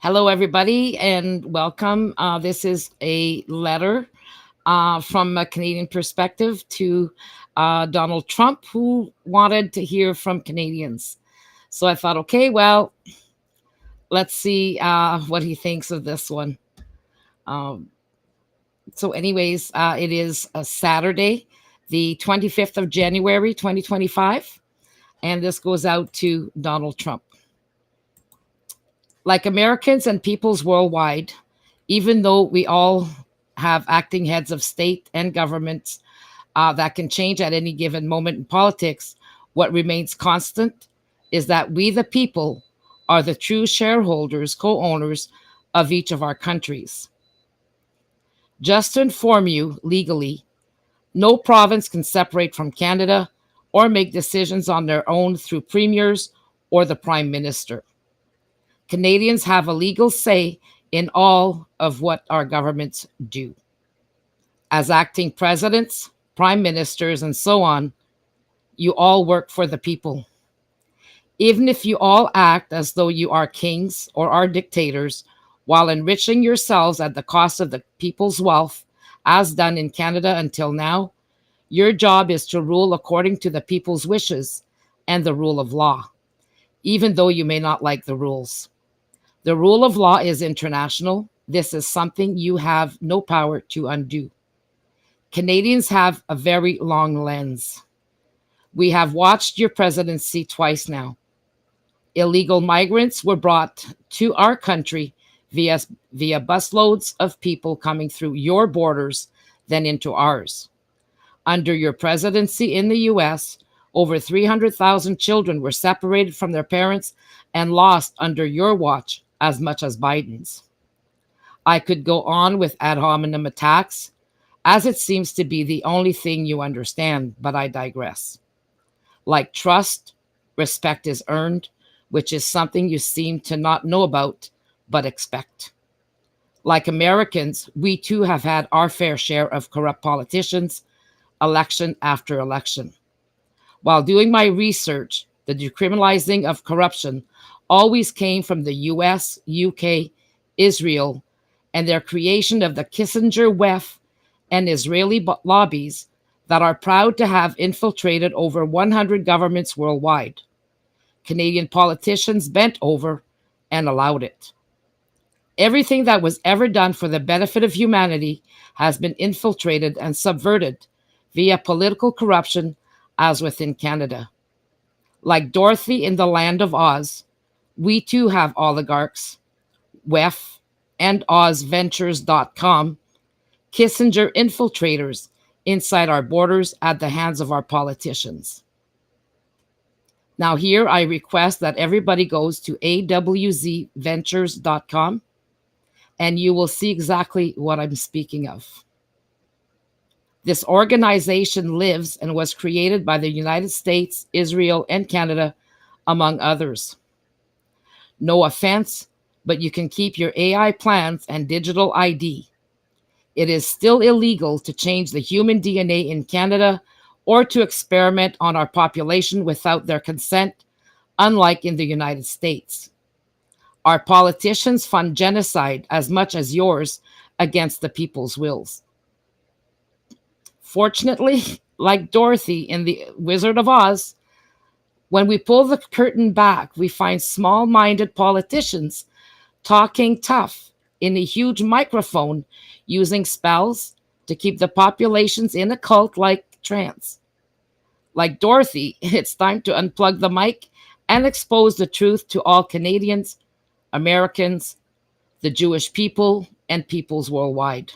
Hello, everybody, and welcome. This is a letter from a Canadian perspective to Donald Trump, who wanted to hear from Canadians. So I thought, okay, well, let's see what he thinks of this one. Um, it is a Saturday, the 25th of January, 2025, and this goes out to Donald Trump. Like Americans and peoples worldwide, even though we all have acting heads of state and governments that can change at any given moment in politics, what remains constant is that we, the people, are the true shareholders, co owners of each of our countries. Just to inform you legally, no province can separate from Canada or make decisions on their own through premiers or the prime minister. Canadians have a legal say in all of what our governments do. As acting presidents, prime ministers, and so on, you all work for the people. Even if you all act as though you are kings or are dictators while enriching yourselves at the cost of the people's wealth, as done in Canada until now, your job is to rule according to the people's wishes and the rule of law, even though you may not like the rules. The rule of law is international. This is something you have no power to undo. Canadians have a very long lens. We have watched your presidency twice now. Illegal migrants were brought to our country via busloads of people coming through your borders, then into ours. Under your presidency in the US, over 300,000 children were separated from their parents and lost under your watch as much as Biden's. I could go on with ad hominem attacks, as it seems to be the only thing you understand, but I digress. Like trust, respect is earned, which is something you seem to not know about, but expect. Like Americans, we too have had our fair share of corrupt politicians, election after election. While doing my research, the decriminalizing of corruption always came from the US, UK, Israel, and their creation of the Kissinger WEF and Israeli lobbies that are proud to have infiltrated over 100 governments worldwide. Canadian politicians bent over and allowed it. Everything that was ever done for the benefit of humanity has been infiltrated and subverted via political corruption, as within Canada. Like Dorothy in the Land of Oz, we too have oligarchs, WEF, and OzVentures.com, Kissinger infiltrators inside our borders at the hands of our politicians. Now, here I request that everybody goes to awzventures.com and you will see exactly what I'm speaking of. This organization lives and was created by the United States, Israel, and Canada, among others. No offense, but you can keep your AI plans and digital ID. It is still illegal to change the human DNA in Canada or to experiment on our population without their consent, unlike in the United States. Our politicians fund genocide as much as yours against the people's wills. Fortunately, like Dorothy in The Wizard of Oz, when we pull the curtain back, we find small minded politicians talking tough in a huge microphone using spells to keep the populations in a cult like trance. Like Dorothy, it's time to unplug the mic and expose the truth to all Canadians, Americans, the Jewish people, and peoples worldwide.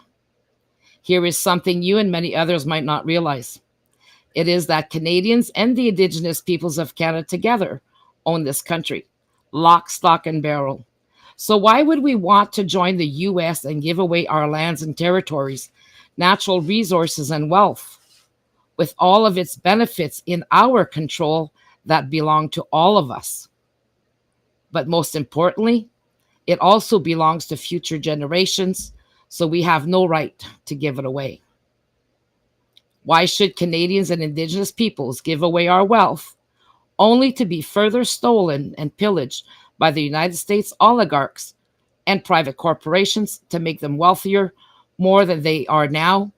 Here is something you and many others might not realize. It is that Canadians and the Indigenous peoples of Canada together own this country, lock, stock, and barrel. So why would we want to join the US and give away our lands and territories, natural resources, and wealth, with all of its benefits in our control that belong to all of us? But most importantly, it also belongs to future generations, so we have no right to give it away. Why should Canadians and Indigenous peoples give away our wealth only to be further stolen and pillaged by the United States oligarchs and private corporations to make them wealthier more than they are now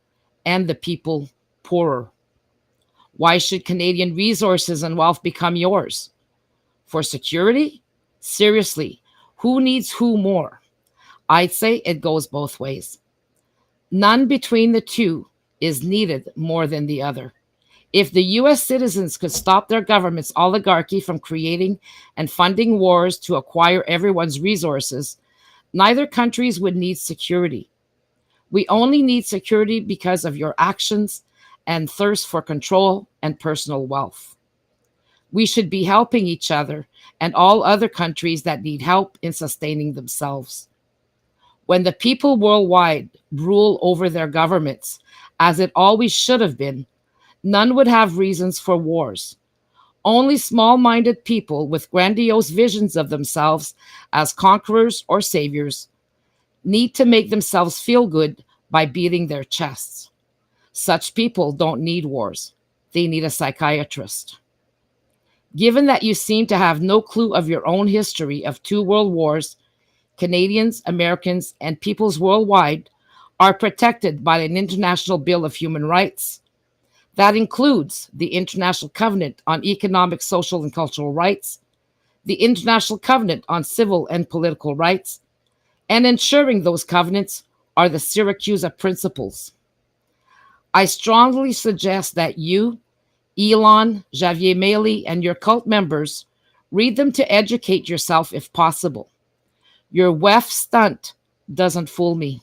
and the people poorer. Why should Canadian resources and wealth become yours? For security? Seriously, who needs who more? I'd say it goes both ways. None between the two is needed more than the other. If the US citizens could stop their government's oligarchy from creating and funding wars to acquire everyone's resources, neither countries would need security. We only need security because of your actions and thirst for control and personal wealth. We should be helping each other and all other countries that need help in sustaining themselves. When the people worldwide rule over their governments, as it always should have been, none would have reasons for wars. Only small minded people with grandiose visions of themselves as conquerors or saviors need to make themselves feel good by beating their chests. Such people don't need wars, they need a psychiatrist. Given that you seem to have no clue of your own history of two world wars, Canadians, Americans, and peoples worldwide are protected by an International Bill of Human Rights. That includes the International Covenant on Economic, Social, and Cultural Rights, the International Covenant on Civil and Political Rights, and ensuring those covenants are the Syracuse Principles. I strongly suggest that you, Elon, Javier Maley, and your cult members read them to educate yourself if possible. Your WEF stunt doesn't fool me.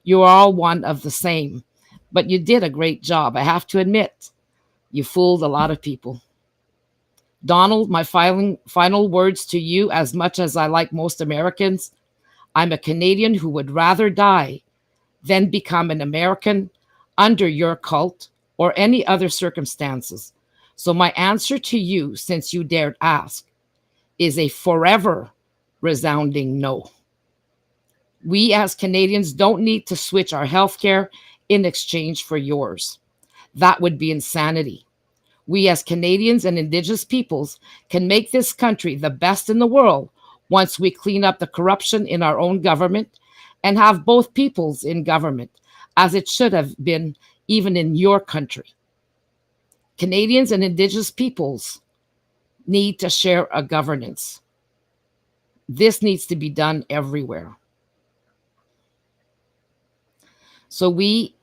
You are all one of the same. But you did a great job, I have to admit. You fooled a lot of people. Donald, my final words to you, as much as I like most Americans, I'm a Canadian who would rather die than become an American under your cult or any other circumstances. So my answer to you, since you dared ask, is a forever resounding no. We as Canadians don't need to switch our healthcare in exchange for yours. That would be insanity. We as Canadians and Indigenous peoples can make this country the best in the world once we clean up the corruption in our own government and have both peoples in government, as it should have been even in your country. Canadians and Indigenous peoples need to share a governance. This needs to be done everywhere. So we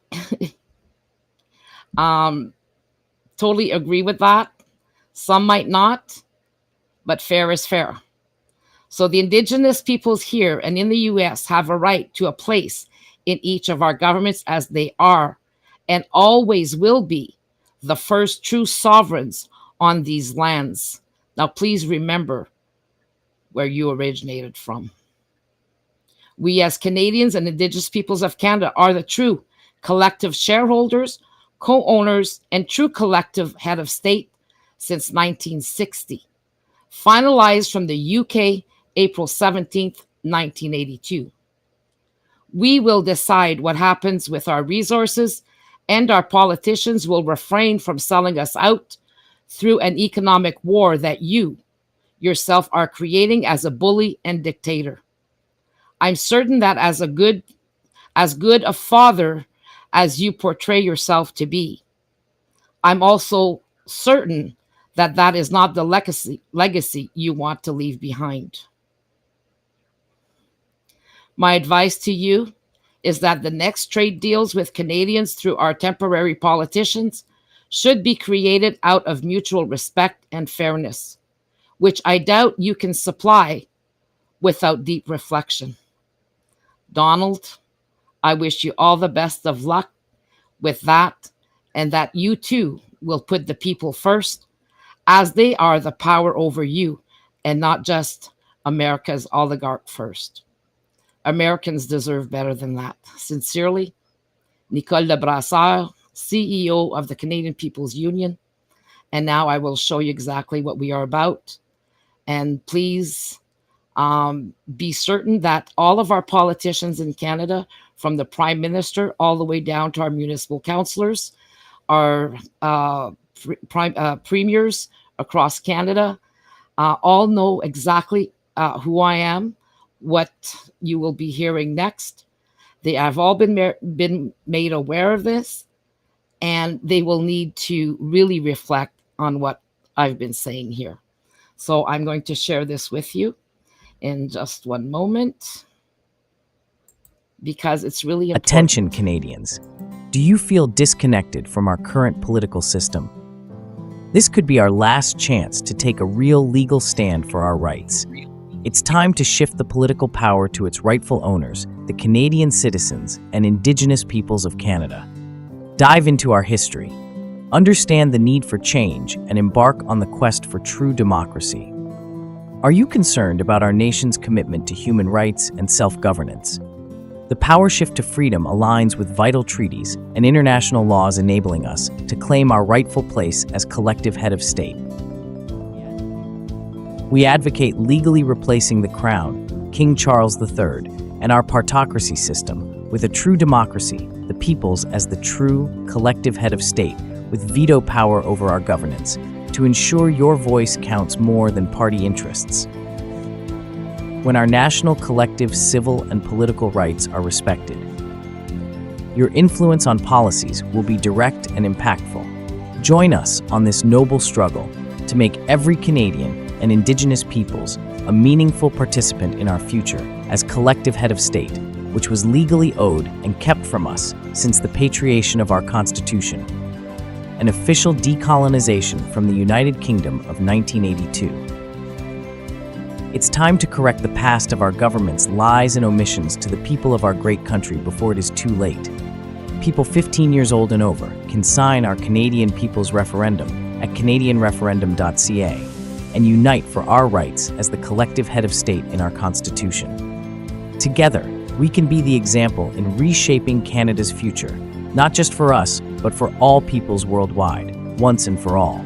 um, totally agree with that. Some might not, but fair is fair. So the Indigenous peoples here and in the US have a right to a place in each of our governments, as they are and always will be the first true sovereigns on these lands. Now, please remember where you originated from. We, as Canadians and Indigenous peoples of Canada, are the true collective shareholders, co owners, and true collective head of state since 1960, finalized from the UK April 17th, 1982. We will decide what happens with our resources, and our politicians will refrain from selling us out through an economic war that you yourself are creating as a bully and dictator. I'm certain that as good a father as you portray yourself to be, I'm also certain that that is not the legacy you want to leave behind. My advice to you is that the next trade deals with Canadians through our temporary politicians should be created out of mutual respect and fairness, which I doubt you can supply without deep reflection. Donald, I wish you all the best of luck with that, and that you too will put the people first, as they are the power over you and not just America's oligarch first. Americans deserve better than that. Sincerely, Nicole de Brassard, CEO of the Canadian People's Union. And now I will show you exactly what we are about. And please be certain that all of our politicians in Canada, from the Prime Minister all the way down to our municipal councillors, our premiers across Canada, all know exactly who I am, what you will be hearing next. They have all been made aware of this, and they will need to really reflect on what I've been saying here. So I'm going to share this with you in just one moment because it's really Attention, important. Canadians. Do you feel disconnected from our current political system? This could be our last chance to take a real legal stand for our rights. It's time to shift the political power to its rightful owners, the Canadian citizens and Indigenous peoples of Canada. Dive into our history, understand the need for change, and embark on the quest for true democracy. Are you concerned about our nation's commitment to human rights and self-governance? The power shift to freedom aligns with vital treaties and international laws enabling us to claim our rightful place as collective head of state. We advocate legally replacing the Crown, King Charles III, and our partocracy system with a true democracy, the peoples as the true, collective head of state with veto power over our governance, to ensure your voice counts more than party interests. When our national collective civil and political rights are respected, your influence on policies will be direct and impactful. Join us on this noble struggle to make every Canadian and Indigenous peoples a meaningful participant in our future as collective head of state, which was legally owed and kept from us since the patriation of our Constitution, an official decolonization from the United Kingdom of 1982. It's time to correct the past of our government's lies and omissions to the people of our great country before it is too late. People 15 years old and over can sign our Canadian People's Referendum at canadianreferendum.ca and unite for our rights as the collective head of state in our Constitution. Together, we can be the example in reshaping Canada's future, not just for us, but for all peoples worldwide, once and for all.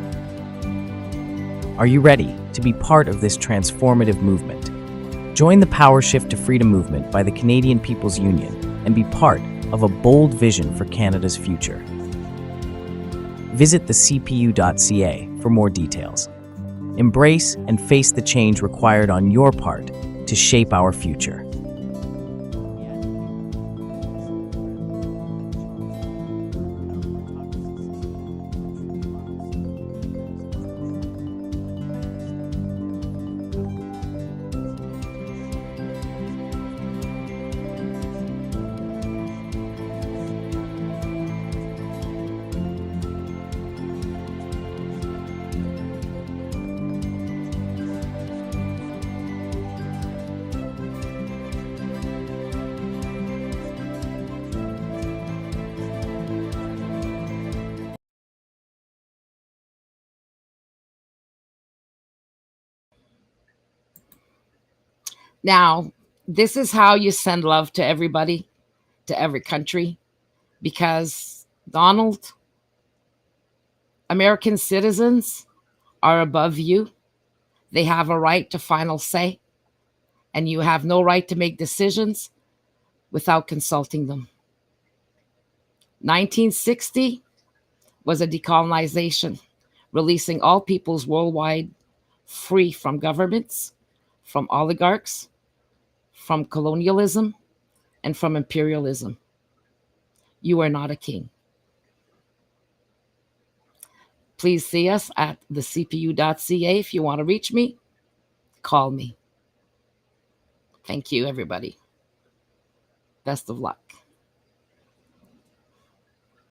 Are you ready to be part of this transformative movement? Join the Power Shift to Freedom movement by the Canadian People's Union and be part of a bold vision for Canada's future. Visit thecpu.ca for more details. Embrace and face the change required on your part to shape our future. Now, this is how you send love to everybody, to every country, because Donald, American citizens are above you. They have a right to final say, and you have no right to make decisions without consulting them. 1960 was a decolonization, releasing all peoples worldwide free from governments, from oligarchs, from colonialism, and from imperialism. You are not a king. Please see us at thecpu.ca. If you want to reach me, call me. Thank you, everybody. Best of luck.